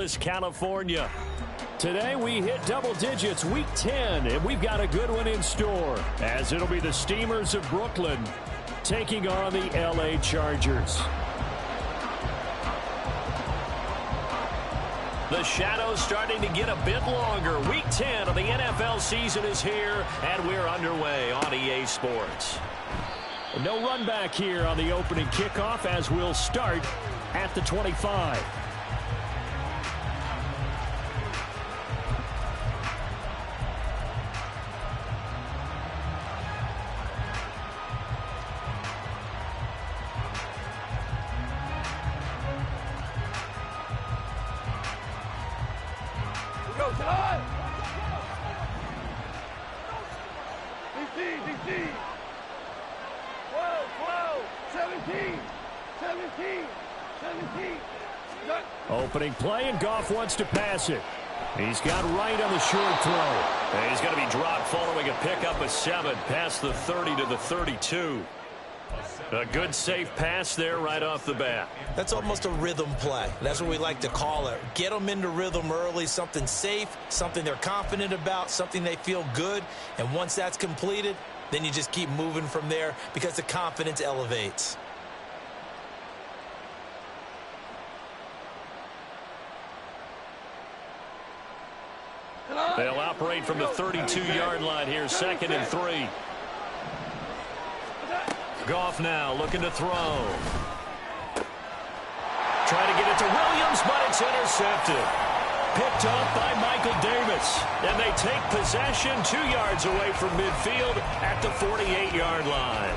California. Today we hit double digits, week 10, and we've got a good one in store, as it'll be the Steamers of Brooklyn taking on the LA Chargers. The shadows starting to get a bit longer. Week 10 of the NFL season is here, and we're underway on EA Sports. No run back here on the opening kickoff, as we'll start at the 25. Opening play, and Goff wants to pass it. He's got right on the short throw. And he's going to be dropped following a pickup of 7 past the 30 to the 32. A good safe pass there right off the bat. That's almost a rhythm play. That's what we like to call it. Get them into rhythm early, something safe, something they're confident about, something they feel good. And once that's completed, then you just keep moving from there because the confidence elevates. They'll operate from the 32-yard line here, 2nd and 3. Goff now looking to throw. Trying to get it to Williams, but it's intercepted. Picked up by Michael Davis. And they take possession 2 yards away from midfield at the 48-yard line.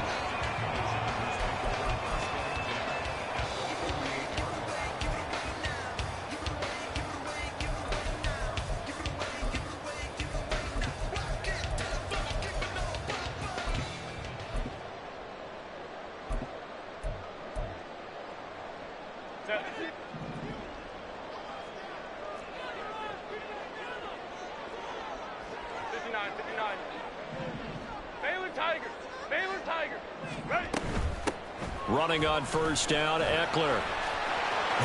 Running on first down, Eckler.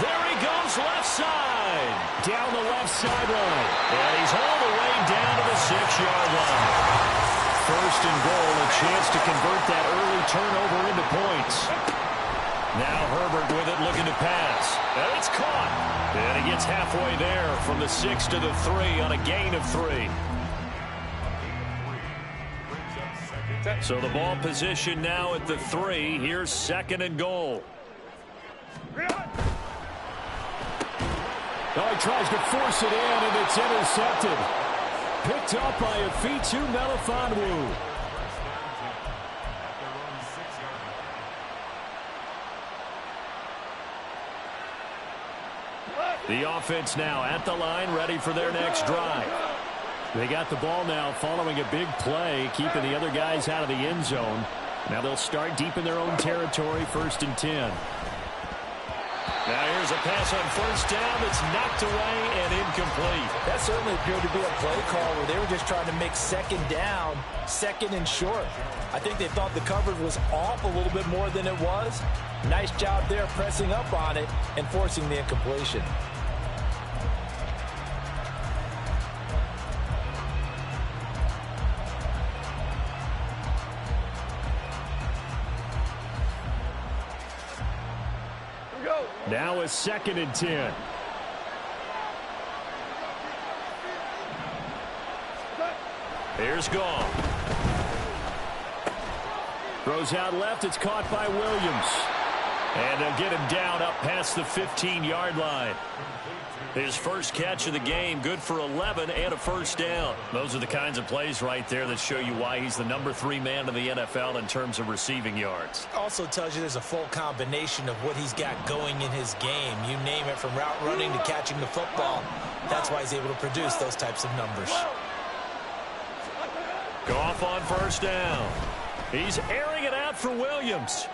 There he goes, left side. Down the left sideline. And he's all the way down to the 6-yard line. First and goal, a chance to convert that early turnover into points. Now Herbert with it, looking to pass. And it's caught. And he gets halfway there from the 6 to the 3 on a gain of 3. So the ball position now at the 3. Here's 2nd and goal. Oh, he tries to force it in, and it's intercepted. Picked up by Afitu Melifonwu. The offense now at the line, ready for their next drive. They got the ball now following a big play, keeping the other guys out of the end zone. Now they'll start deep in their own territory, 1st and 10. Now here's a pass on first down that's knocked away and incomplete. That certainly appeared to be a play call where they were just trying to make 2nd down, 2nd and short. I think they thought the coverage was off a little bit more than it was. Nice job there pressing up on it and forcing the incompletion. Now a 2nd and 10. Here's Goff. Throws out left. It's caught by Williams. And they'll get him down up past the 15-yard line. His first catch of the game, good for 11 and a first down. Those are the kinds of plays right there that show you why he's the number 3 man in the NFL in terms of receiving yards. Also tells you there's a full combination of what he's got going in his game. You name it, from route running to catching the football. That's why he's able to produce those types of numbers. Goff on first down. He's airing it out for Williams.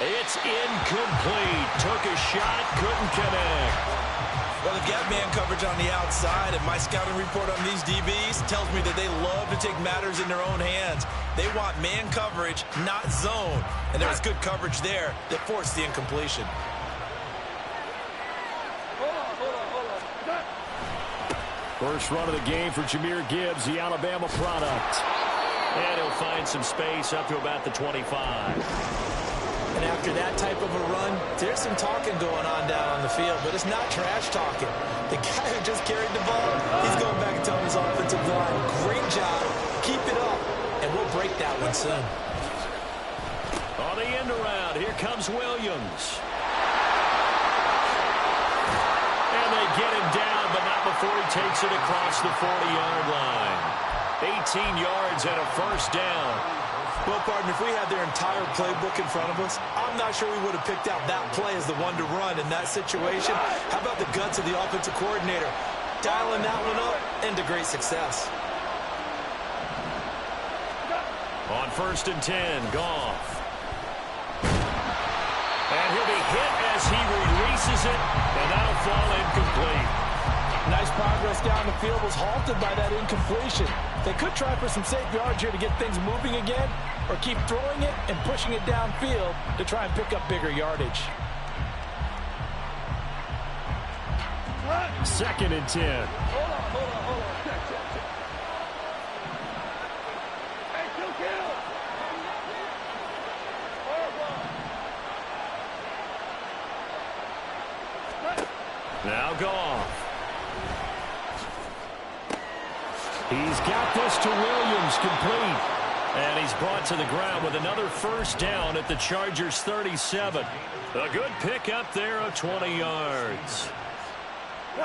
It's incomplete. Took a shot, couldn't connect. Well, they've got man coverage on the outside, and my scouting report on these DBs tells me that they love to take matters in their own hands. They want man coverage, not zone. And there was good coverage there that forced the incompletion. First run of the game for Jahmyr Gibbs, the Alabama product. And he'll find some space up to about the 25. And after that type of a run, there's some talking going on down on the field, but it's not trash talking. The guy who just carried the ball, he's going back and telling his offensive line, great job, keep it up, and we'll break that one soon. On the end around, here comes Williams. And they get him down, but not before he takes it across the 40-yard line. 18 yards and a first down. Well, partner, if we had their entire playbook in front of us, I'm not sure we would have picked out that play as the one to run in that situation. How about the guts of the offensive coordinator? Dialing that one up into great success. On 1st and 10, Goff. And he'll be hit as he releases it, and that'll fall incomplete. Nice progress down the field, was halted by that incompletion. They could try for some safe yards here to get things moving again, or keep throwing it and pushing it downfield to try and pick up bigger yardage. 2nd and 10. Hold on. Check. Hey, kill. Now Goff. He's got this to Williams, complete. And he's brought to the ground with another first down at the Chargers' 37. A good pickup there of 20 yards.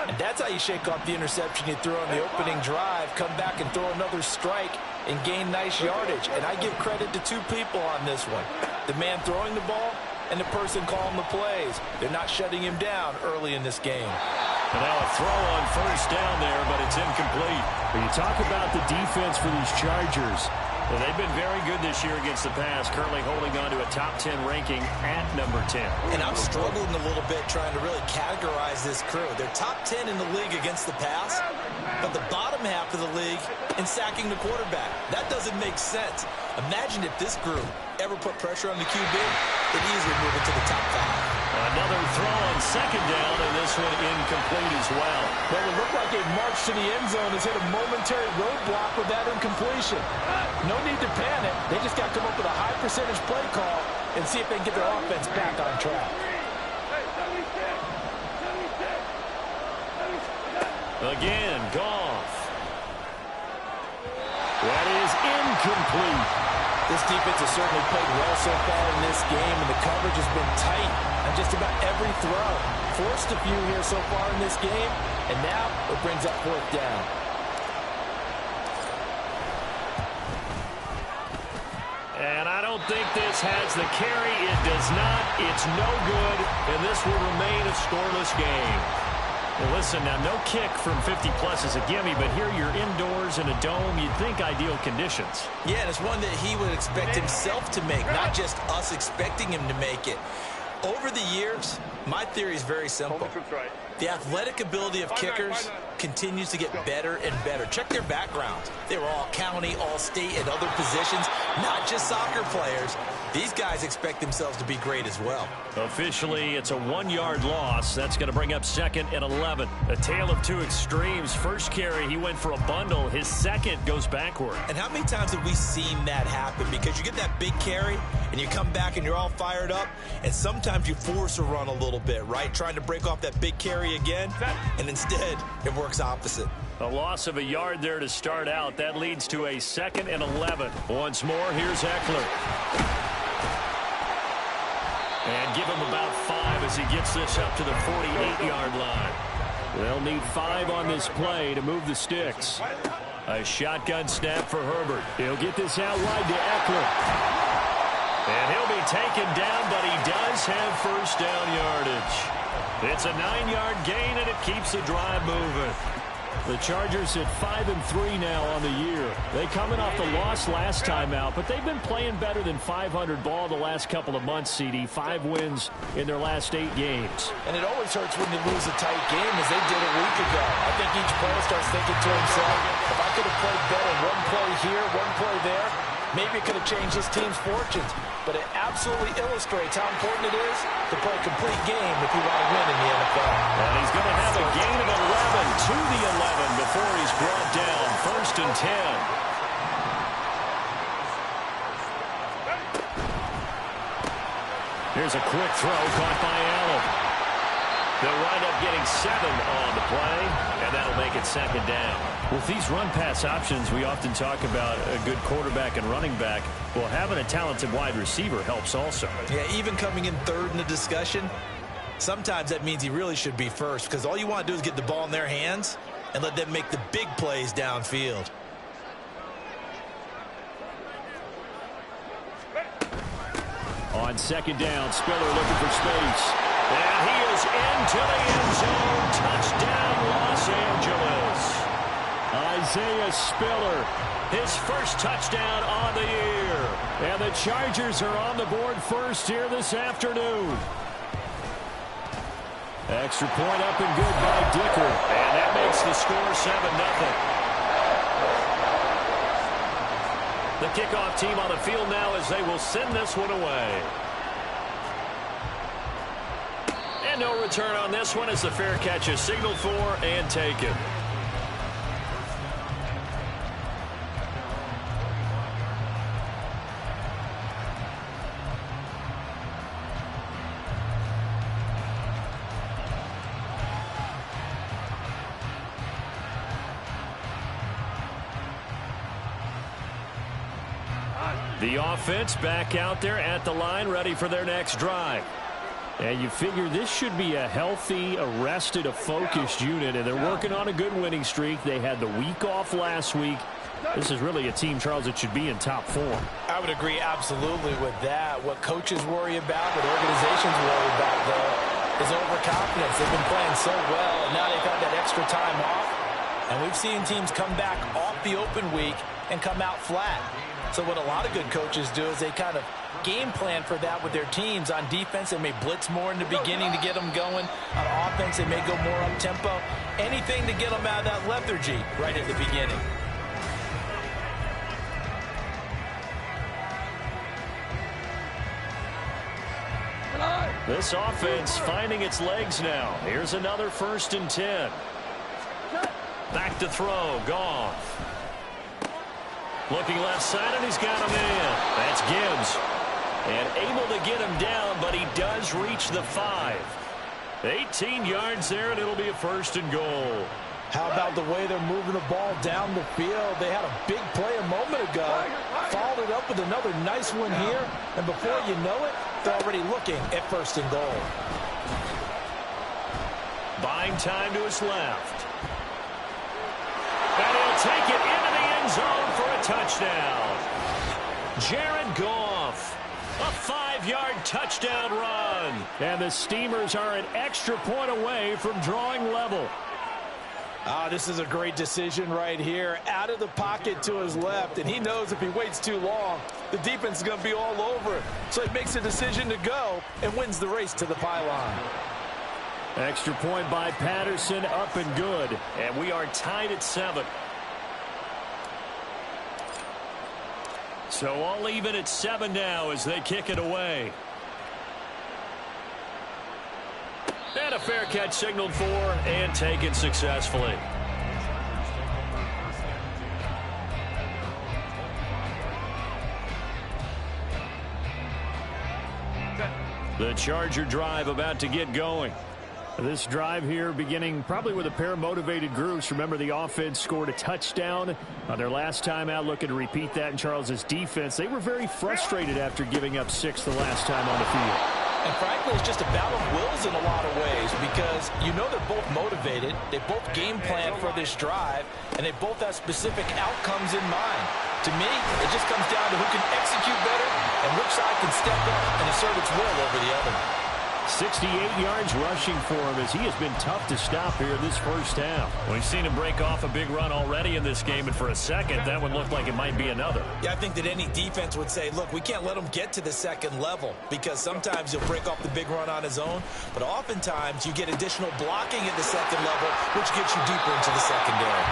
And that's how you shake off the interception you threw on the opening drive, come back and throw another strike and gain nice yardage. And I give credit to two people on this one. The man throwing the ball and the person calling the plays. They're not shutting him down early in this game. And now a throw on first down there, but it's incomplete. When you talk about the defense for these Chargers, well, they've been very good this year against the pass, currently holding on to a top 10 ranking at number 10. And I'm struggling a little bit trying to really categorize this crew. They're top 10 in the league against the pass, but the bottom half of the league in sacking the quarterback. That doesn't make sense. Imagine if this group ever put pressure on the QB, they'd easily move into the top 5. Another throw on second down, and this one incomplete as well. Well, it looked like a march to the end zone has hit a momentary roadblock with that incompletion. No need to panic. They just got to come up with a high percentage play call and see if they can get their offense back on track. Again, Goff. That is incomplete. This defense has certainly played well so far in this game, and the coverage has been tight on just about every throw. Forced a few here so far in this game, and now it brings up 4th down. And I don't think this has the carry. It does not. It's no good, and this will remain a scoreless game. Well, listen, now, no kick from 50-plus is a gimme, but here you're indoors in a dome. You'd think ideal conditions. Yeah, and it's one that he would expect himself to make, not just us expecting him to make it. Over the years, my theory is very simple. The athletic ability of kickers continues to get better and better. Check their backgrounds. They were all county, all state, and other positions, not just soccer players. These guys expect themselves to be great as well. Officially, it's a 1-yard loss. That's going to bring up 2nd and 11. A tale of two extremes. First carry, he went for a bundle. His second goes backward. And how many times have we seen that happen? Because you get that big carry, and you come back and you're all fired up, and sometimes you force a run a little bit, right? Trying to break off that big carry again, and instead it works opposite. A loss of a yard there to start out. That leads to a 2nd and 11. Once more, here's Eckler. And give him about 5 as he gets this up to the 48-yard line. They'll need 5 on this play to move the sticks. A shotgun snap for Herbert. He'll get this out wide to Eckler. And he'll be taken down, but he does have first down yardage. It's a 9-yard gain, and it keeps the drive moving. The Chargers at 5-3 now on the year. They coming off the loss last time out, but they've been playing better than 500 ball the last couple of months, CD. 5 wins in their last 8 games. And it always hurts when you lose a tight game, as they did a week ago. I think each player starts thinking to himself, if I could have played better one play here, one play there, maybe it could have changed his team's fortunes. But it absolutely illustrates how important it is to play a complete game if you want to win in the NFL. And he's going to have a gain of 11 to the 11 before first and 10. Here's a quick throw caught by Allen. They'll wind up getting 7 on the play, and that'll make it second down. With these run-pass options, we often talk about a good quarterback and running back. Well, having a talented wide receiver helps also. Yeah, even coming in third in the discussion, sometimes that means he really should be first, because all you want to do is get the ball in their hands and let them make the big plays downfield. On second down, Spiller looking for space. And he is into the end zone. Touchdown, Los Angeles. Isaiah Spiller, his first touchdown on the year. And the Chargers are on the board first here this afternoon. Extra point up and good by Dicker. And that makes the score 7-0. The kickoff team on the field now as they will send this one away. And no return on this one as the fair catch is signaled for and taken. The offense back out there at the line, ready for their next drive. And you figure this should be a healthy, arrested, a focused unit, and they're working on a good winning streak. They had the week off last week. This is really a team, Charles, that should be in top form. I would agree absolutely with that. What coaches worry about, what organizations worry about, though, is overconfidence. They've been playing so well, and now they've had that extra time off. And we've seen teams come back off the open week and come out flat. So what a lot of good coaches do is they kind of game plan for that with their teams. On defense, they may blitz more in the beginning to get them going. On offense, they may go more up-tempo. Anything to get them out of that lethargy right at the beginning. This offense finding its legs now. Here's another first and 10. Back to throw. Goff. Looking left side, and he's got a man. That's Gibbs. And able to get him down, but he does reach the 5. 18 yards there, and it'll be a first and goal. How about the way they're moving the ball down the field? They had a big play a moment ago. Followed it up with another nice one here. And before you know it, they're already looking at first and goal. Buying time to his left. And he'll take it into the end zone for a touchdown. Jared Goff. A 5-yard touchdown run. And the Steamers are an extra point away from drawing level. This is a great decision right here. Out of the pocket to his left, and he knows if he waits too long, the defense is going to be all over it. So he makes a decision to go and wins the race to the pylon. Extra point by Patterson, up and good. And we are tied at 7. So all even at 7 now as they kick it away. And a fair catch signaled for and taken successfully. The Charger drive about to get going. This drive here beginning probably with a pair of motivated groups. Remember, the offense scored a touchdown on their last time out. Looking to repeat that in Charles's defense. They were very frustrated after giving up 6 the last time on the field. And frankly, it's just a battle of wills in a lot of ways because you know they're both motivated. They both game plan for this drive, and they both have specific outcomes in mind. To me, it just comes down to who can execute better and which side can step up and assert its will over the other. 68 yards rushing for him as he has been tough to stop here this first half. We've seen him break off a big run already in this game, and for a second, that one looked like it might be another. Yeah, I think that any defense would say, look, we can't let him get to the second level because sometimes he'll break off the big run on his own, but oftentimes you get additional blocking at the second level, which gets you deeper into the secondary.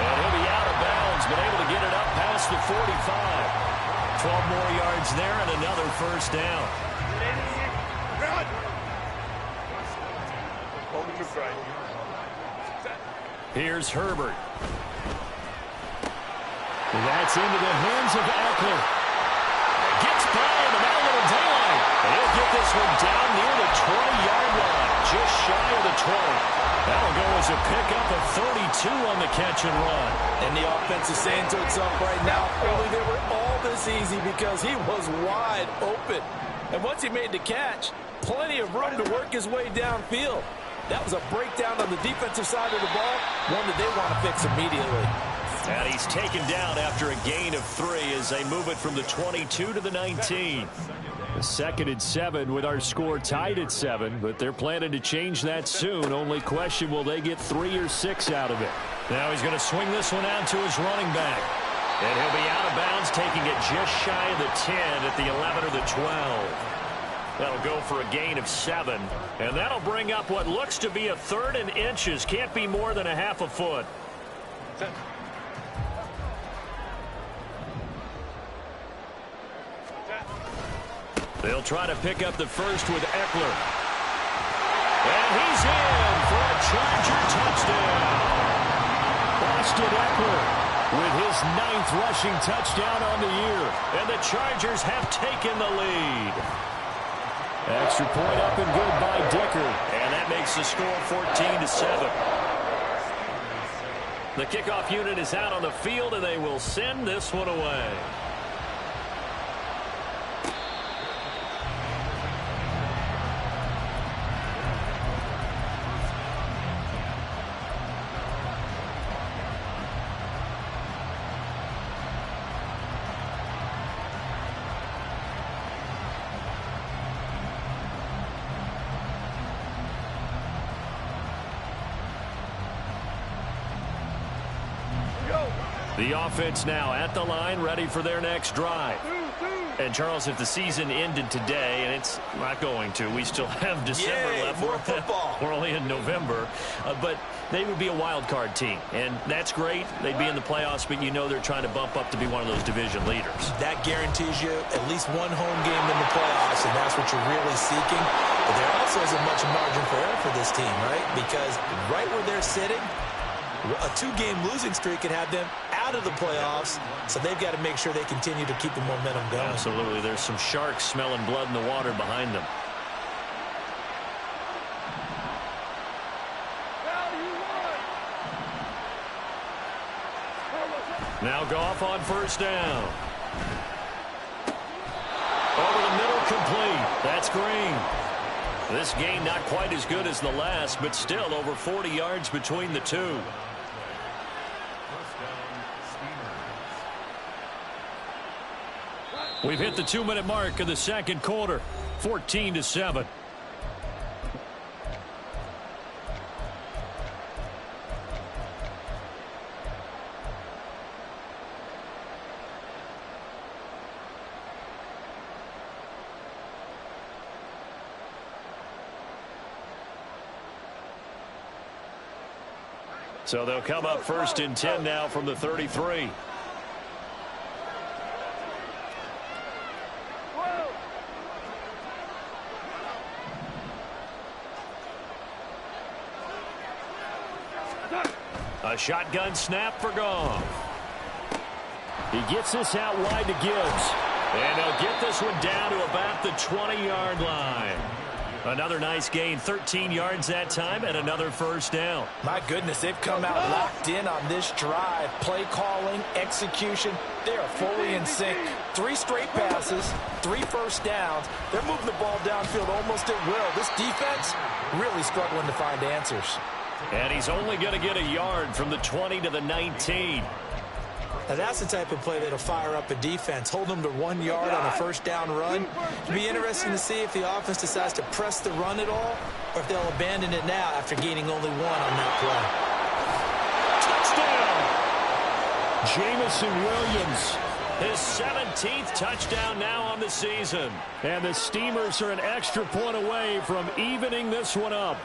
And he'll be out of bounds, but able to get it up past the 45. 12 more yards there and another first down. Here's Herbert. That's into the hands of Eckler. Gets by him, and now a little daylight. And he'll get this one down near the 20-yard line, just shy of the 20. That'll go as a pickup of 32 on the catch and run. And the offense is saying to itself right now, only they were all this easy because he was wide open. And once he made the catch, plenty of room to work his way downfield. That was a breakdown on the defensive side of the ball, one that they want to fix immediately. And he's taken down after a gain of 3 as they move it from the 22 to the 19. The 2nd and 7 with our score tied at 7, but they're planning to change that soon. Only question, will they get 3 or 6 out of it? Now he's going to swing this one out to his running back. And he'll be out of bounds, taking it just shy of the 10 at the 11 or the 12. That'll go for a gain of 7. And that'll bring up what looks to be a 3rd and inches. Can't be more than a half a foot. They'll try to pick up the first with Eckler. And he's in for a Charger touchdown. Austin Eckler with his 9th rushing touchdown on the year. And the Chargers have taken the lead. Extra point up and good by Dicker. And that makes the score 14-7. The kickoff unit is out on the field, and they will send this one away. The offense now at the line, ready for their next drive. And, Charles, if the season ended today, and it's not going to, we still have December left. More football. We're only in November. But they would be a wild card team, and that's great. They'd be in the playoffs, but you know they're trying to bump up to be one of those division leaders. That guarantees you at least one home game in the playoffs, and that's what you're really seeking. But there also isn't much margin for error for this team, right? Because right where they're sitting, a 2-game losing streak could have them out of the playoffs, so they've got to make sure they continue to keep the momentum going. Absolutely. There's some sharks smelling blood in the water behind them. Now Goff on first down. Over the middle, complete. That's Green. This game not quite as good as the last, but still over 40 yards between the two. We've hit the 2-minute mark of the second quarter, 14-7. So they'll come up 1st and 10 now from the 33. A shotgun snap for Goff. He gets this out wide to Gibbs. And he'll get this one down to about the 20-yard line. Another nice gain, 13 yards that time, and another first down. My goodness, they've come out locked in on this drive. Play calling, execution, they are fully in sync. 3 straight passes, 3 first downs. They're moving the ball downfield almost at will. This defense really struggling to find answers. And he's only going to get a yard from the 20 to the 19. Now that's the type of play that'll fire up a defense. Hold them to 1 yard on a first down run. It'll be interesting to see if the offense decides to press the run at all, or if they'll abandon it now after gaining only 1 on that play. Touchdown! Jamison Williams. His 17th touchdown now on the season. And the Steamers are an extra point away from evening this one up.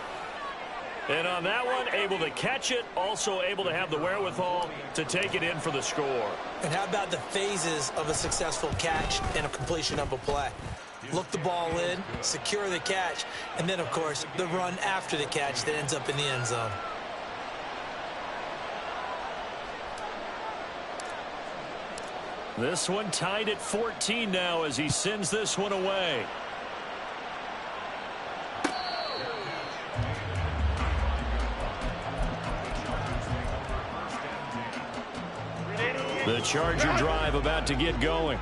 And on that one, able to catch it, also able to have the wherewithal to take it in for the score. And how about the phases of a successful catch and a completion of a play? Look the ball in, secure the catch, and then, of course, the run after the catch that ends up in the end zone. This one tied at 14 now as he sends this one away. The Charger drive about to get going.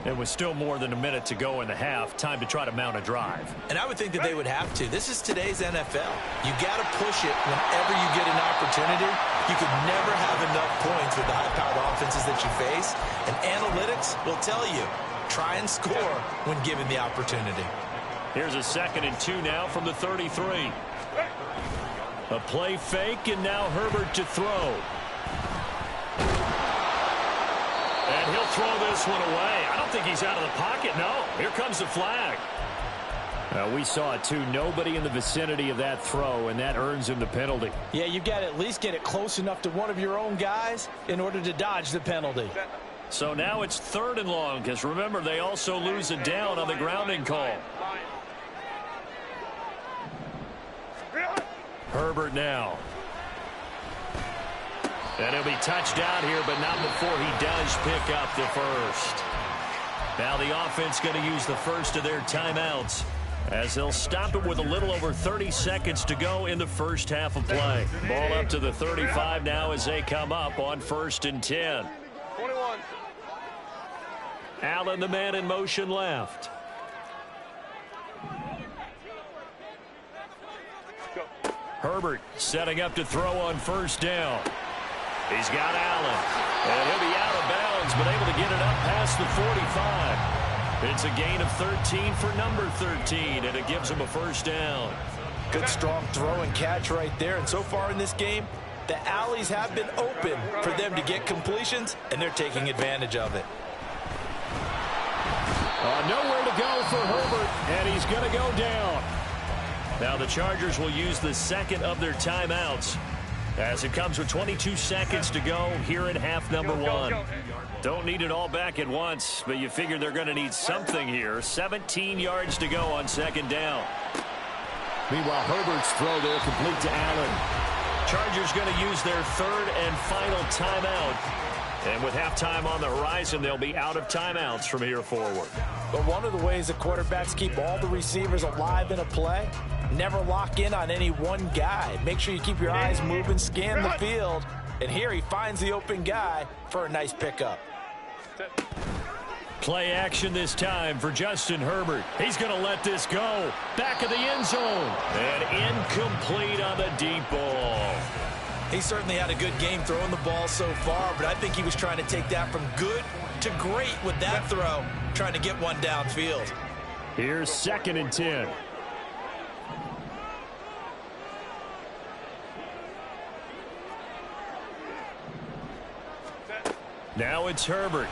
And with still more than a minute to go in the half, time to try to mount a drive. And I would think that they would have to. This is today's NFL. You got to push it whenever you get an opportunity. You could never have enough points with the high-powered offenses that you face. And analytics will tell you, try and score when given the opportunity. Here's a 2nd and 2 now from the 33. A play fake, and now Herbert to throw. And he'll throw this one away. I don't think he's out of the pocket. No, here comes the flag. We saw it too. Nobody in the vicinity of that throw, and that earns him the penalty. Yeah, you got to at least get it close enough to one of your own guys in order to dodge the penalty. So now it's 3rd and long, because remember, they also lose a down on the grounding call. Herbert now. And he'll be touched out here, but not before he does pick up the first. Now the offense going to use the first of their timeouts as they'll stop it with a little over 30 seconds to go in the first half of play. Ball up to the 35 now as they come up on 1st and 10. 21. Allen, the man in motion left. Herbert setting up to throw on 1st down. He's got Allen, and he'll be out of bounds, but able to get it up past the 45. It's a gain of 13 for number 13, and it gives him a 1st down. Good, strong throw and catch right there. And so far in this game, the alleys have been open for them to get completions, and they're taking advantage of it. Nowhere to go for Herbert, and he's going to go down. Now the Chargers will use the 2nd of their timeouts, as it comes with 22 seconds to go here in half number 1. Don't need it all back at once, but you figure they're going to need something here. 17 yards to go on 2nd down. Meanwhile, Herbert's throw there complete to Allen. Chargers going to use their 3rd and final timeout. And with halftime on the horizon, they'll be out of timeouts from here forward. But one of the ways that quarterbacks keep all the receivers alive in a play, never lock in on any one guy. Make sure you keep your eyes moving, scan the field. And here he finds the open guy for a nice pickup. Play action this time for Justin Herbert. He's going to let this go. Back of the end zone. And incomplete on the deep ball. He certainly had a good game throwing the ball so far, but I think he was trying to take that from good to great with that throw, trying to get one downfield. Here's 2nd and 10. Now it's Herbert.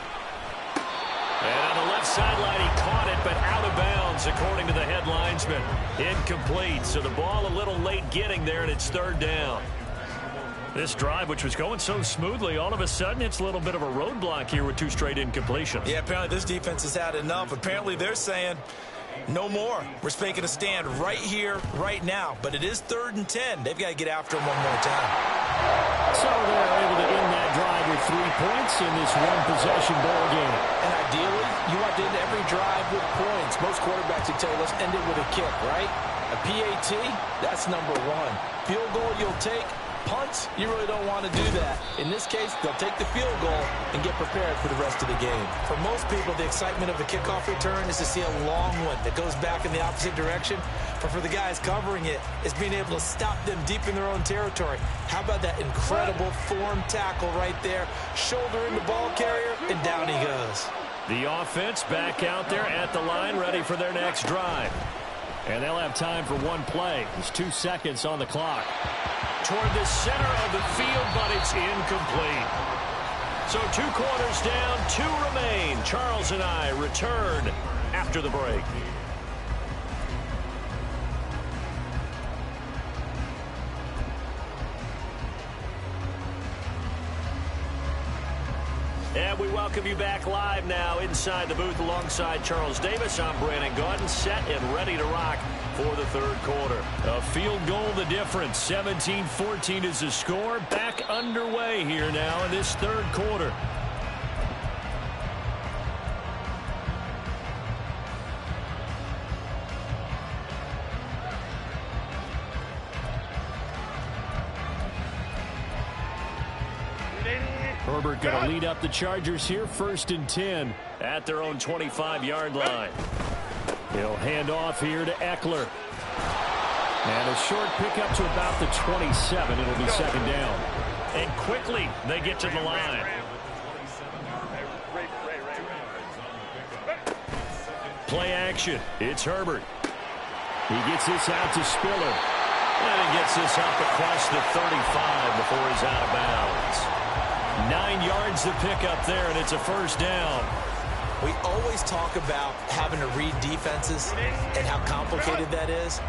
And on the left sideline, he caught it, but out of bounds, according to the head linesman. Incomplete, so the ball a little late getting there, and it's 3rd down. This drive, which was going so smoothly, all of a sudden it's a little bit of a roadblock here with 2 straight incompletions. Yeah, apparently this defense has had enough. Apparently they're saying no more. We're making a stand right here, right now. But it is 3rd and 10. They've got to get after him one more time. So they're able to end that drive with 3 points in this one-possession ball game. And ideally, you want to end every drive with points. Most quarterbacks would tell you, let's end it with a kick, right? A PAT, that's number 1. Field goal you'll take. Punts, you really don't want to do that. In this case, they'll take the field goal and get prepared for the rest of the game. For most people, the excitement of a kickoff return is to see a long one that goes back in the opposite direction. But for the guys covering it, it's being able to stop them deep in their own territory. How about that incredible form tackle right there? Shoulder in the ball carrier, and down he goes. The offense back out there at the line, ready for their next drive. And they'll have time for one play. There's 2 seconds on the clock. Toward the center of the field, but it's incomplete. So 2 quarters down, 2 remain. Charles and I return after the break. And we welcome you back live now inside the booth alongside Charles Davis. I'm Brandon Gaudin, set and ready to rock for the 3rd quarter. A field goal the difference. 17-14 is the score. Back underway here now in this 3rd quarter. Herbert going to lead up the Chargers here, 1st and 10 at their own 25-yard line. He'll hand off here to Eckler. And a short pickup to about the 27. It'll be 2nd down. And quickly they get to the line. Play action. It's Herbert. He gets this out to Spiller. And he gets this up across the 35 before he's out of bounds. 9 yards to pick up there, and it's a 1st down. We always talk about having to read defenses and how complicated that is.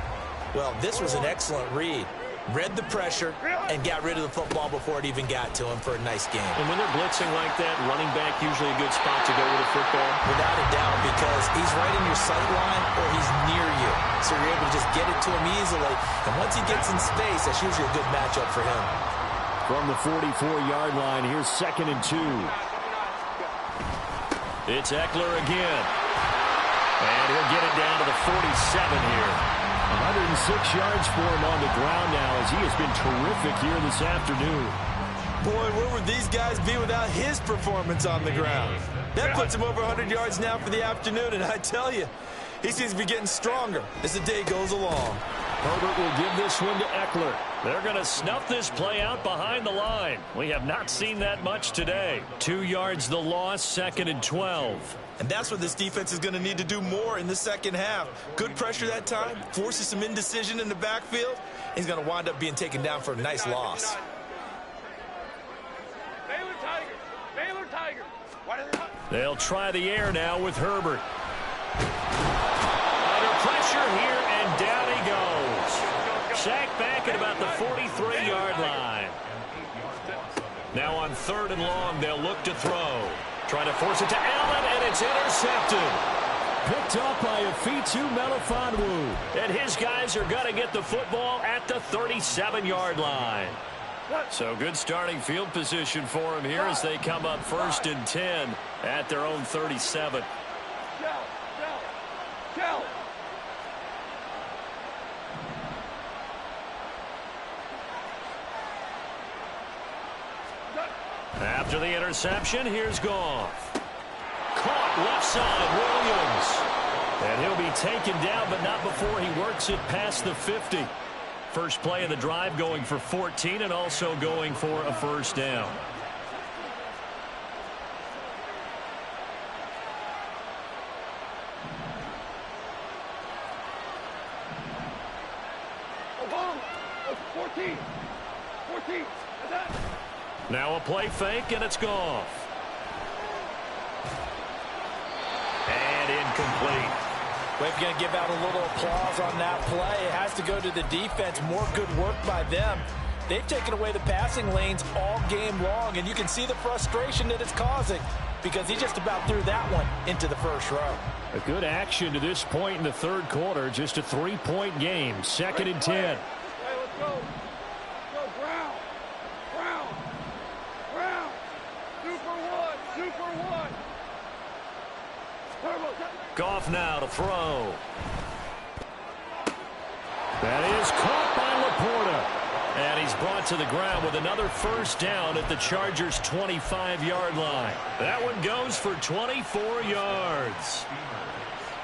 Well, this was an excellent read. Read the pressure and got rid of the football before it even got to him for a nice game. And when they're blitzing like that, running back usually a good spot to go with a football. Without a doubt, because he's right in your sight line or he's near you. So you're able to just get it to him easily. And once he gets in space, that's usually a good matchup for him. From the 44-yard line, here's 2nd and 2. It's Eckler again. And he'll get it down to the 47 here. 106 yards for him on the ground now as he has been terrific here this afternoon. Boy, where would these guys be without his performance on the ground? That puts him over 100 yards now for the afternoon, and I tell you, he seems to be getting stronger as the day goes along. Herbert will give this one to Eckler. They're going to snuff this play out behind the line. We have not seen that much today. 2 yards the loss, 2nd and 12. And that's what this defense is going to need to do more in the second half. Good pressure that time, forces some indecision in the backfield. He's going to wind up being taken down for a nice loss. Baylor Tigers. Baylor Tigers. They'll try the air now with Herbert. Under pressure here, and down he goes. Sacked back at about the 43-yard line. Now on 3rd and long, they'll look to throw. Trying to force it to Allen, and it's intercepted. Picked up by Afitu Melifonwu. And his guys are going to get the football at the 37-yard line. So good starting field position for him here as they come up 1st and 10 at their own 37. Shell. After the interception, here's Goff. Caught left side, Williams. And he'll be taken down, but not before he works it past the 50. First play of the drive going for 14 and also going for a 1st down. Obama. 14. Now a play fake, and it's Goff. And incomplete. We're going to give out a little applause on that play. It has to go to the defense. More good work by them. They've taken away the passing lanes all game long, and you can see the frustration that it's causing because he just about threw that one into the first row. A good action to this point in the 3rd quarter. Just a 3-point game. 2nd and 10. Hey, let's go. Go, Brown. Super one. Goff now to throw. That is caught by Laporta. And he's brought to the ground with another 1st down at the Chargers' 25-yard line. That one goes for 24 yards.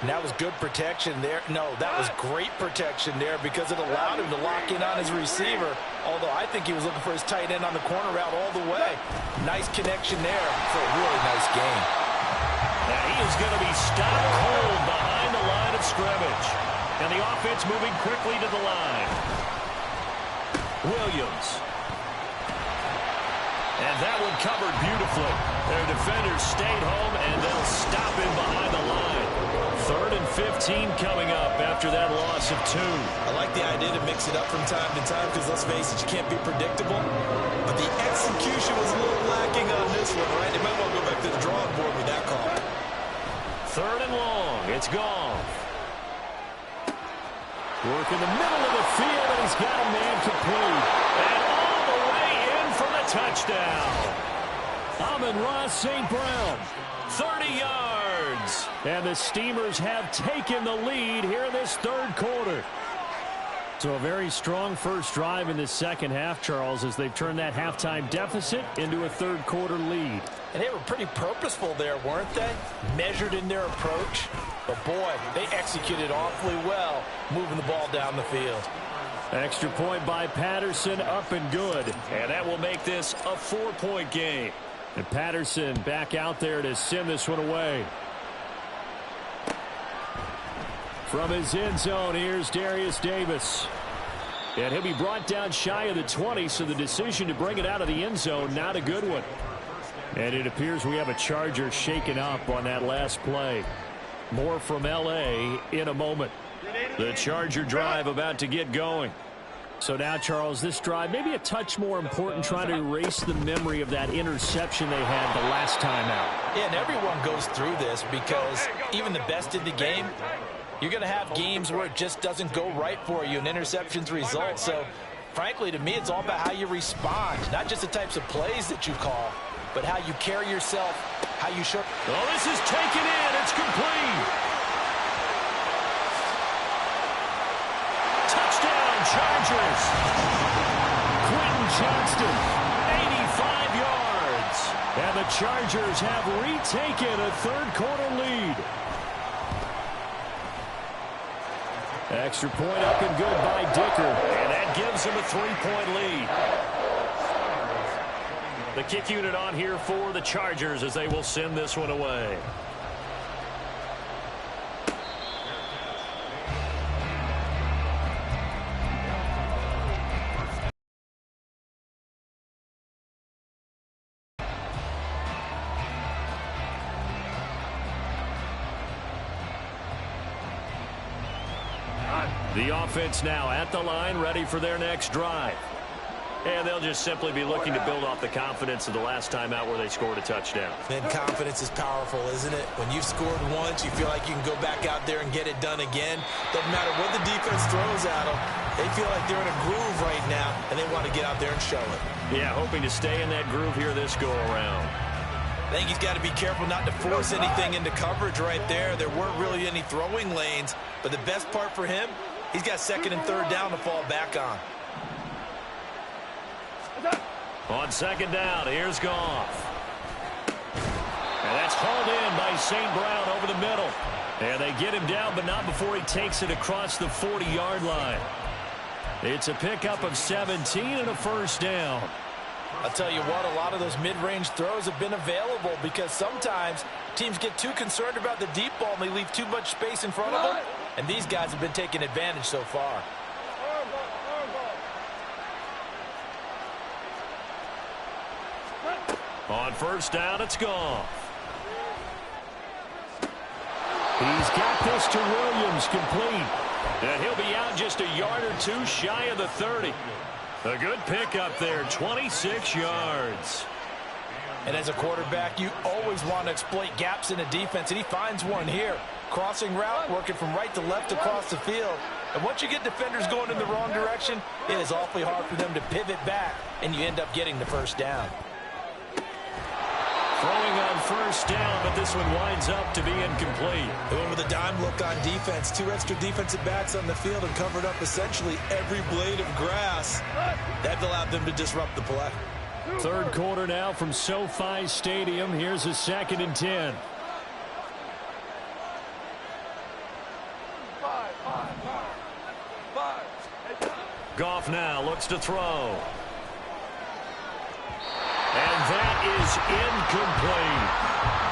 And that was good protection there. No, that was great protection there because it allowed him to lock in on his receiver. Although I think he was looking for his tight end on the corner route all the way. Nice connection there for a really nice game. And he is going to be stopped cold behind the line of scrimmage. And the offense moving quickly to the line. Williams. And that one covered beautifully. Their defenders stayed home, and they'll stop him behind the line. 3rd and 15 coming up after that loss of 2. I like the idea to mix it up from time to time because, let's face it, you can't be predictable. But the execution was a little lacking on this one, right? They might want to go back to the drawing board with that call. 3rd and long. It's gone. Work in the middle of the field, and he's got a man complete. And all the way in for the touchdown. Amon-Ra St. Brown, 30 yards. And the Steamers have taken the lead here in this 3rd quarter. So a very strong first drive in this second half, Charles, as they've turned that halftime deficit into a third-quarter lead. And they were pretty purposeful there, weren't they? Measured in their approach. But, boy, they executed awfully well moving the ball down the field. Extra point by Patterson, up and good. And that will make this a 4-point game. And Patterson back out there to send this one away. From his end zone, here's Darius Davis. And he'll be brought down shy of the 20, so the decision to bring it out of the end zone, not a good one. And it appears we have a Charger shaken up on that last play. More from L.A. in a moment. The Charger drive about to get going. So now, Charles, this drive maybe a touch more important, trying to erase the memory of that interception they had the last time out. Yeah, and everyone goes through this because even the best in the game, you're going to have games where it just doesn't go right for you and interceptions result. So, frankly, to me, it's all about how you respond, not just the types of plays that you call, but how you carry yourself, how you show. Oh, this is taken in. It's complete. Touchdown, Chargers. Quentin Johnston, 85 yards. And the Chargers have retaken a third-quarter lead. Extra point up and good by Dicker. And that gives him a 3-point lead. The kick unit on here for the Chargers as they will send this one away. The offense now at the line, ready for their next drive. And they'll just simply be looking to build off the confidence of the last time out where they scored a touchdown. And confidence is powerful, isn't it? When you've scored once, you feel like you can go back out there and get it done again. Doesn't matter what the defense throws at them. They feel like they're in a groove right now, and they want to get out there and show it. Yeah, hoping to stay in that groove here this go-around. I think he's got to be careful not to force anything into coverage right there. There weren't really any throwing lanes, but the best part for him, he's got second and third down to fall back on. On second down, here's Goff. And that's hauled in by St. Brown over the middle. And they get him down, but not before he takes it across the 40-yard line. It's a pickup of 17 and a first down. I'll tell you what, a lot of those mid-range throws have been available because sometimes teams get too concerned about the deep ball and they leave too much space in front of them. And these guys have been taking advantage so far. On first down, it's Goff. He's got this to Williams, complete. And he'll be out just a yard or two shy of the 30. A good pickup there, 26 yards. And as a quarterback, you always want to exploit gaps in a defense, and he finds one here. Crossing route, working from right to left across the field. And once you get defenders going in the wrong direction, it is awfully hard for them to pivot back, and you end up getting the first down. Throwing on first down, but this one winds up to be incomplete. They went with a dime look on defense. 2 extra defensive backs on the field and covered up essentially every blade of grass. That allowed them to disrupt the play. Third quarter now from SoFi Stadium. Here's a second and 10. Goff now looks to throw. And that is incomplete.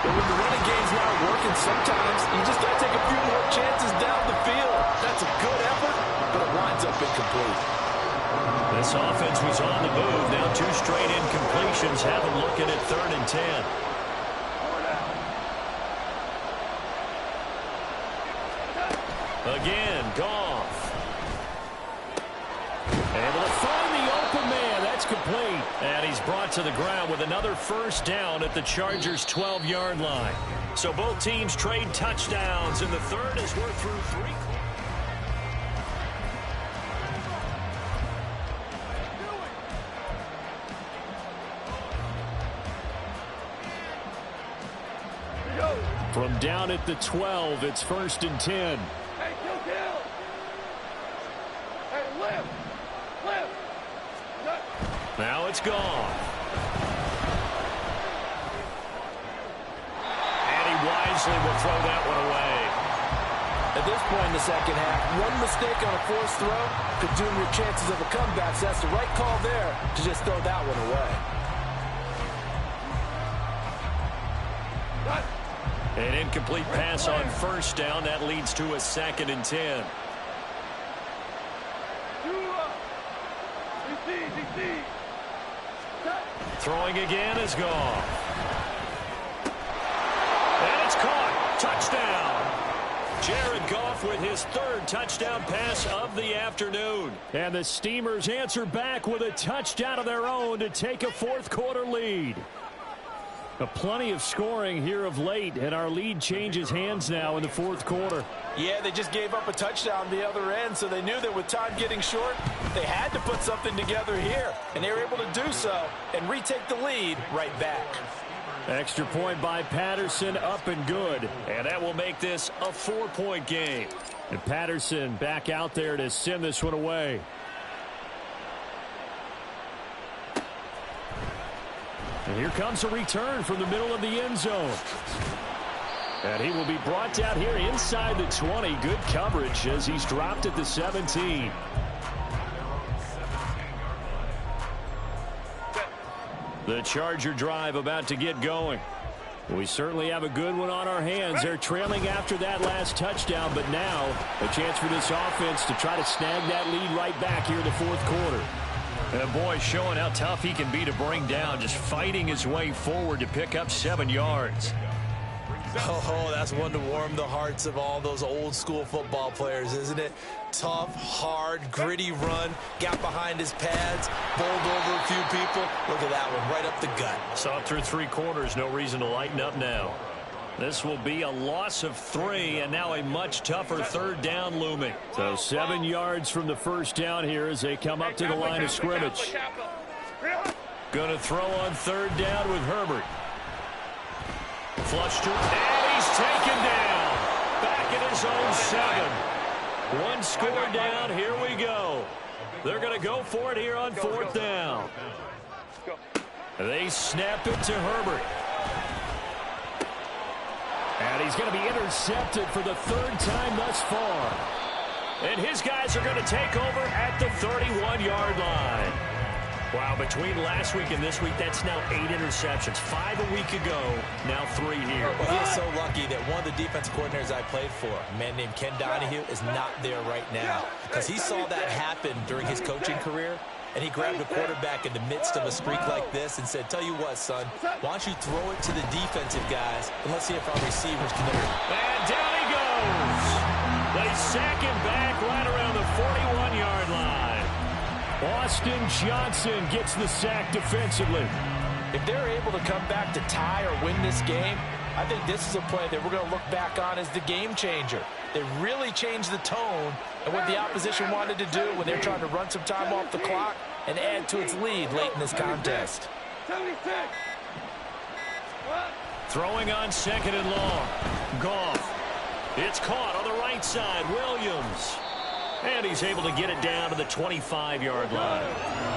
But when the running game's not working, sometimes you just got to take a few more chances down the field. That's a good effort, but it winds up incomplete. This offense was on the move. Now 2 straight incompletions. Have them looking at third and 10. Again, Goff. Able to find the open man. That's complete. And he's brought to the ground with another first down at the Chargers' 12-yard line. So both teams trade touchdowns in the third as we're through 3 quarters. From down at the 12, it's first and 10. Hey, kill. Hey, Now it's gone. And he wisely will throw that one away. At this point in the second half, one mistake on a forced throw could doom your chances of a comeback. So that's the right call there to just throw that one away. An incomplete pass on first down. That leads to a 2nd and 10. Throwing again is gone. And it's caught. Touchdown. Jared Goff with his 3rd touchdown pass of the afternoon. And the Steamers answer back with a touchdown of their own to take a 4th quarter lead. Plenty of scoring here of late, and our lead changes hands now in the 4th quarter. Yeah, they just gave up a touchdown the other end, so they knew that with time getting short, they had to put something together here, and they were able to do so and retake the lead right back. Extra point by Patterson, up and good, and that will make this a 4-point game. And Patterson back out there to send this one away. And here comes a return from the middle of the end zone. And he will be brought down here inside the 20. Good coverage as he's dropped at the 17. The Charger drive about to get going. We certainly have a good one on our hands. They're trailing after that last touchdown, but now a chance for this offense to try to snag that lead right back here in the 4th quarter. And boy, showing how tough he can be to bring down, just fighting his way forward to pick up 7 yards. Oh, that's one to warm the hearts of all those old school football players, isn't it? Tough, hard, gritty run, got behind his pads, bowled over a few people. Look at that one, right up the gut. Saw it through 3 quarters, no reason to lighten up now. This will be a loss of 3, and now a much tougher 3rd down looming. So 7 yards from the first down here as they come up to the line of scrimmage. Going to throw on 3rd down with Herbert. Flush to, and he's taken down. Back at his own 7. 1 score down, here we go. They're going to go for it here on 4th down. They snap it to Herbert. And he's going to be intercepted for the 3rd time thus far. And his guys are going to take over at the 31-yard line. Wow, between last week and this week, that's now 8 interceptions. 5 a week ago, now 3 here. Well, he is so lucky that one of the defensive coordinators I played for, a man named Ken Donahue, is not there right now. Because he saw that happen during his coaching career, and he grabbed a quarterback in the midst of a streak like this and said, tell you what, son, why don't you throw it to the defensive guys, and let's see if our receivers can ever. And down he goes. They sack him back right around the 41-yard line. Austin Johnson gets the sack defensively. If they're able to come back to tie or win this game, I think this is a play that we're going to look back on as the game changer. They really changed the tone and what the opposition wanted to do when they're trying to run some time off the clock and add to its lead late in this contest. 76. Throwing on 2nd and long. Goff. It's caught on the right side. Williams. And he's able to get it down to the 25-yard line.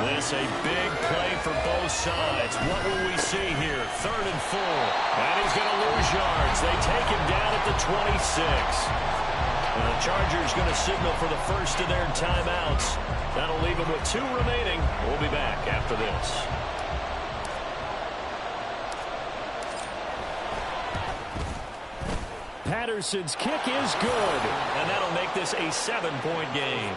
This a big play for both sides. What will we see here? 3rd and 4. And he's going to lose yards. They take him down at the 26. And the Chargers going to signal for the first of their timeouts. That'll leave them with 2 remaining. We'll be back after this. Patterson's kick is good, and that'll make this a 7-point game.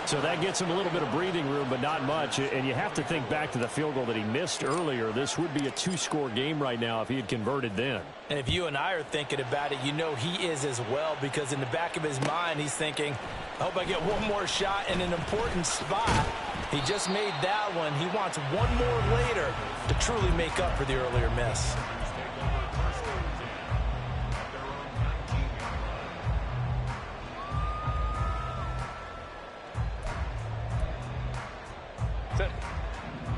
So that gets him a little bit of breathing room, but not much. And you have to think back to the field goal that he missed earlier. This would be a 2-score game right now if he had converted then. And if you and I are thinking about it, you know he is as well, because in the back of his mind, he's thinking, I hope I get one more shot in an important spot. He just made that one. He wants one more later to truly make up for the earlier miss.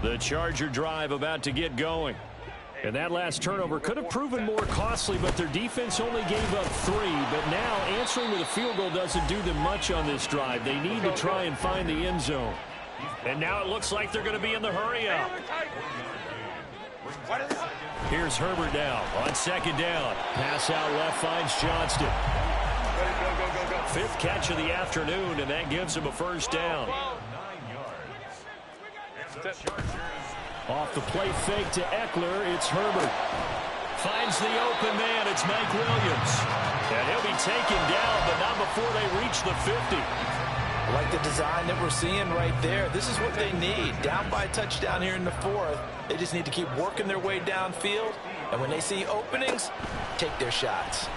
The Charger drive about to get going. And that last turnover could have proven more costly, but their defense only gave up 3. But now answering with a field goal doesn't do them much on this drive. They need to try and find the end zone. And now it looks like they're going to be in the hurry up. Here's Herbert now on second down. Pass out left finds Johnston. Fifth catch of the afternoon, and that gives him a first down. Off the play fake to Eckler, it's Herbert. Finds the open man, it's Mike Williams. And he'll be taken down, but not before they reach the 50. I like the design that we're seeing right there. This is what they need. Down by a touchdown here in the fourth. They just need to keep working their way downfield. And when they see openings, take their shots.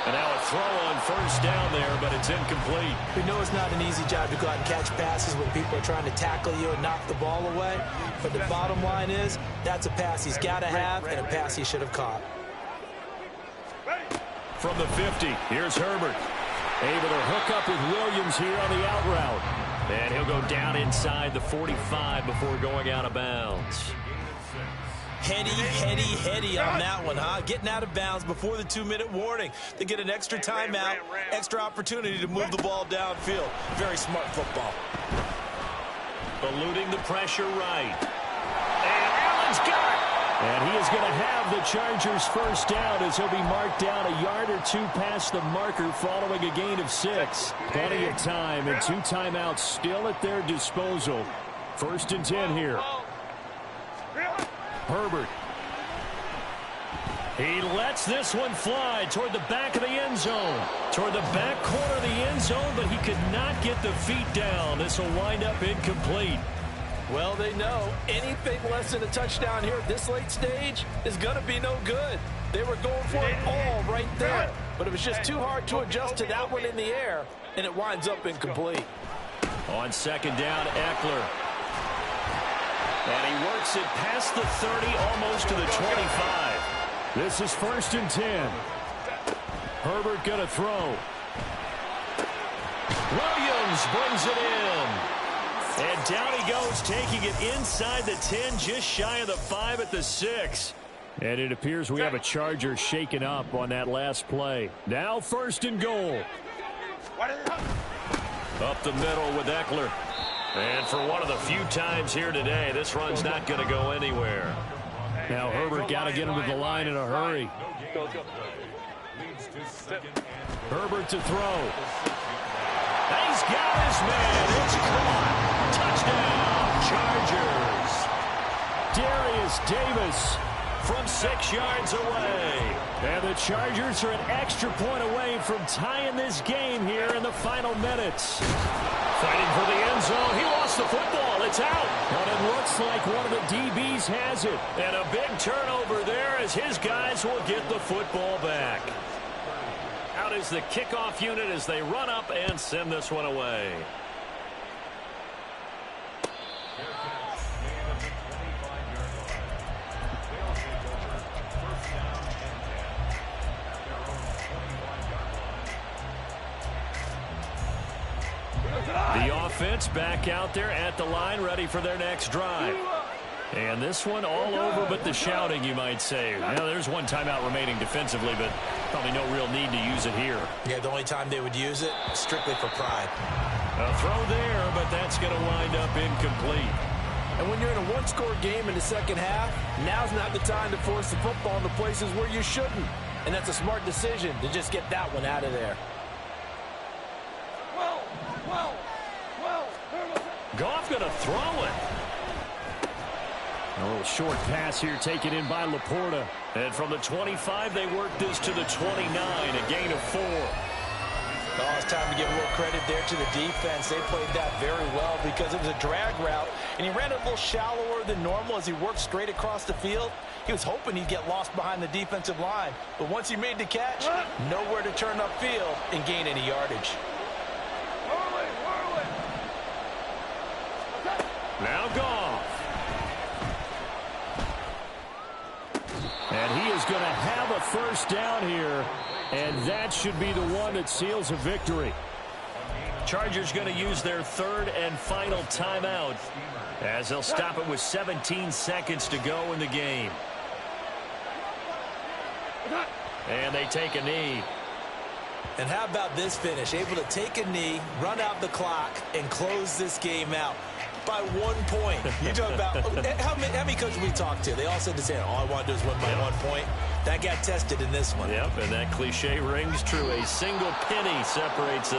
And now a throw on first down there, but it's incomplete. We know it's not an easy job to go out and catch passes when people are trying to tackle you and knock the ball away. But the bottom line is, that's a pass he's got to have and a pass he should have caught. From the 50, here's Herbert. Able to hook up with Williams here on the out route. And he'll go down inside the 45 before going out of bounds. Heady on that one, huh? Getting out of bounds before the 2-minute warning. They get an extra timeout, extra opportunity to move the ball downfield. Very smart football. Eluding the pressure right. And Allen's got it. And he is going to have the Chargers first down as he'll be marked down a yard or two past the marker following a gain of 6. Plenty of time and 2 timeouts still at their disposal. First and 10 here. Herbert. He lets this one fly toward the back of the end zone. Toward the back corner of the end zone, but he could not get the feet down. This will wind up incomplete. Well, they know anything less than a touchdown here at this late stage is going to be no good. They were going for it all right there, but it was just too hard to adjust to that one in the air, and it winds up incomplete. On second down, Eckler. And he works it past the 30, almost to the 25. This is first and 10. Herbert going to throw. Williams brings it in. And down he goes, taking it inside the 10, just shy of the 5 at the 6. And it appears we have a Charger shaken up on that last play. Now first and goal. Up the middle with Eckler. And for one of the few times here today, this run's not going to go anywhere. Now Herbert got to get him to the line in a hurry. Herbert to throw. He's got his man. It's caught. Touchdown, Chargers. Darius Davis from 6 yards away. And the Chargers are an extra point away from tying this game here in the final minutes. Fighting for the end zone. He lost the football. It's out. But it looks like one of the DBs has it. And a big turnover there as his guys will get the football back. Out is the kickoff unit as they run up and send this one away. The offense back out there at the line, ready for their next drive. And this one all over but the shouting, you might say. Now, there's one timeout remaining defensively, but probably no real need to use it here. Yeah, the only time they would use it, strictly for pride. A throw there, but that's going to wind up incomplete. And when you're in a one-score game in the second half, now's not the time to force the football in the places where you shouldn't. And that's a smart decision to just get that one out of there. Goff going to throw it. A little short pass here taken in by Laporta. And from the 25, they work this to the 29, a gain of 4. Oh, it's time to give a little credit there to the defense. They played that very well because it was a drag route, and he ran a little shallower than normal as he worked straight across the field. He was hoping he'd get lost behind the defensive line, but once he made the catch, nowhere to turn upfield and gain any yardage. Now Goff. And he is going to have a first down here, and that should be the one that seals a victory. Chargers going to use their third and final timeout as they'll stop it with 17 seconds to go in the game. And they take a knee. And how about this finish? Able to take a knee, run out the clock, and close this game out by 1 point. You talk about how many coaches we talked to? They all said the same. All I want to do is win by 1 point. That got tested in this one. Yep, and that cliche rings true. A single penny separates